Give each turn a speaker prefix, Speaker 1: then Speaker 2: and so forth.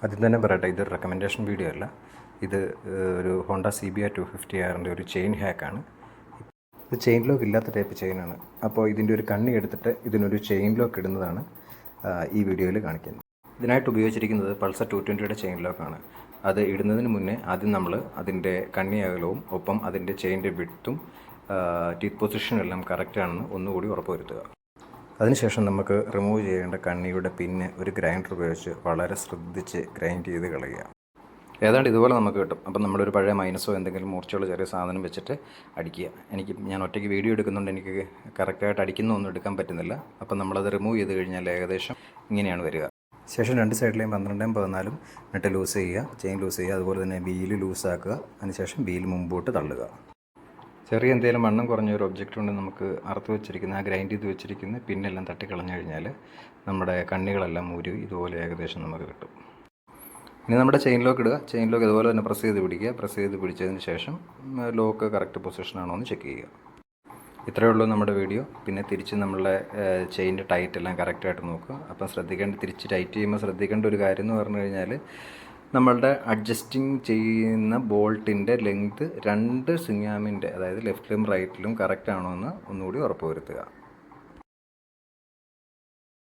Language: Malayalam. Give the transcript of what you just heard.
Speaker 1: ആദ്യം തന്നെ പറയട്ടെ, ഇതൊരു റെക്കമെൻഡേഷൻ വീഡിയോ അല്ല. ഇത് ഒരു ഹോണ്ട CBR 250R ഒരു ചെയിൻ ഹാക്കാണ്. ഇത് ചെയിൻ ലോക്ക് ഇല്ലാത്ത ടൈപ്പ് ചെയിനാണ്. അപ്പോൾ ഇതിൻ്റെ ഒരു കണ്ണി എടുത്തിട്ട് ഇതിനൊരു ചെയിൻ ലോക്ക് ഇടുന്നതാണ് ഈ വീഡിയോയിൽ കാണിക്കുന്നത്. ഇതിനായിട്ട് ഉപയോഗിച്ചിരിക്കുന്നത് പൾസർ 220യുടെ ചെയിൻ ലോക്കാണ്. അത് ഇടുന്നതിന് മുന്നേ ആദ്യം നമ്മൾ അതിൻ്റെ കണ്ണി അകലവും ഒപ്പം അതിൻ്റെ ചെയിൻ്റെ വിഡ്ത്തും ടീത്ത് പൊസിഷനും എല്ലാം കറക്റ്റാണെന്ന് ഒന്നുകൂടി ഉറപ്പുവരുത്തുക. അതിനുശേഷം നമുക്ക് റിമൂവ് ചെയ്യേണ്ട കണ്ണിയുടെ പിന്ന് ഒരു ഗ്രൈൻഡർ ഉപയോഗിച്ച് വളരെ ശ്രദ്ധിച്ച് ഗ്രൈൻഡ് ചെയ്ത് കളയുക. ഏതാണ്ട് ഇതുപോലെ നമുക്ക് കിട്ടും. അപ്പം നമ്മളൊരു പഴയ മൈനസോ എന്തെങ്കിലും മൂർച്ചയുള്ള ചെറിയ സാധനം വെച്ചിട്ട് അടിക്കുക. ഞാൻ ഒറ്റയ്ക്ക് വീഡിയോ എടുക്കുന്നുണ്ട്, എനിക്ക് കറക്റ്റായിട്ട് അടിക്കുന്നൊന്നും എടുക്കാൻ പറ്റുന്നില്ല. അപ്പം നമ്മളത് റിമൂവ് ചെയ്ത് കഴിഞ്ഞാൽ ഏകദേശം ഇങ്ങനെയാണ് വരിക. ശേഷം രണ്ട് സൈഡിലെയും 12ഉം 14ഉം നട്ട് ലൂസ് ചെയ്യുക, ചെയിൻ ലൂസ് ചെയ്യുക. അതുപോലെ തന്നെ വീല് ലൂസാക്കുക. അതിനുശേഷം വീല് മുമ്പോട്ട് തള്ളുക. ചെറിയ എന്തെങ്കിലും വണ്ണം കുറഞ്ഞ ഒരു ഒബ്ജക്റ്റ് കൊണ്ട് നമുക്ക് അറുത്ത് വെച്ചിരിക്കുന്ന ഗ്രൈൻഡ് ചെയ്ത് വെച്ചിരിക്കുന്ന പിന്നെല്ലാം തട്ടിക്കളഞ്ഞു കഴിഞ്ഞാൽ നമ്മുടെ കണ്ണികളെല്ലാം ഊരി ഇതുപോലെ ഏകദേശം നമുക്ക് കിട്ടും. ഇനി നമ്മുടെ ചെയിൻ ലോക്ക് ഇടുക. ചെയിൻ ലോക്ക് ഇതുപോലെ തന്നെ പ്രസ് ചെയ്ത് പിടിക്കുക. പ്രസ് ചെയ്ത് പിടിച്ചതിന് ശേഷം ലോക്ക് കറക്റ്റ് പൊസിഷനാണോ എന്ന് ചെക്ക് ചെയ്യുക. ഇത്രയേ ഉള്ളൂ നമ്മുടെ വീഡിയോ. പിന്നെ തിരിച്ച് നമ്മളുടെ ചെയിൻ്റെ ടൈറ്റ് എല്ലാം കറക്റ്റായിട്ട് നോക്കുക. അപ്പം തിരിച്ച് ടൈറ്റ് ചെയ്യുമ്പോൾ ശ്രദ്ധിക്കേണ്ട ഒരു കാര്യം എന്ന് പറഞ്ഞു കഴിഞ്ഞാൽ, നമ്മളുടെ അഡ്ജസ്റ്റിങ് ചെയ്യുന്ന ബോൾട്ടിൻ്റെ ലെങ്ത് രണ്ട് സിങ്യാമിൻ്റെ, അതായത് ലെഫ്റ്റിലും റൈറ്റിലും കറക്റ്റ് ആണോ എന്ന് ഒന്നുകൂടി ഉറപ്പ് വരുത്തുക.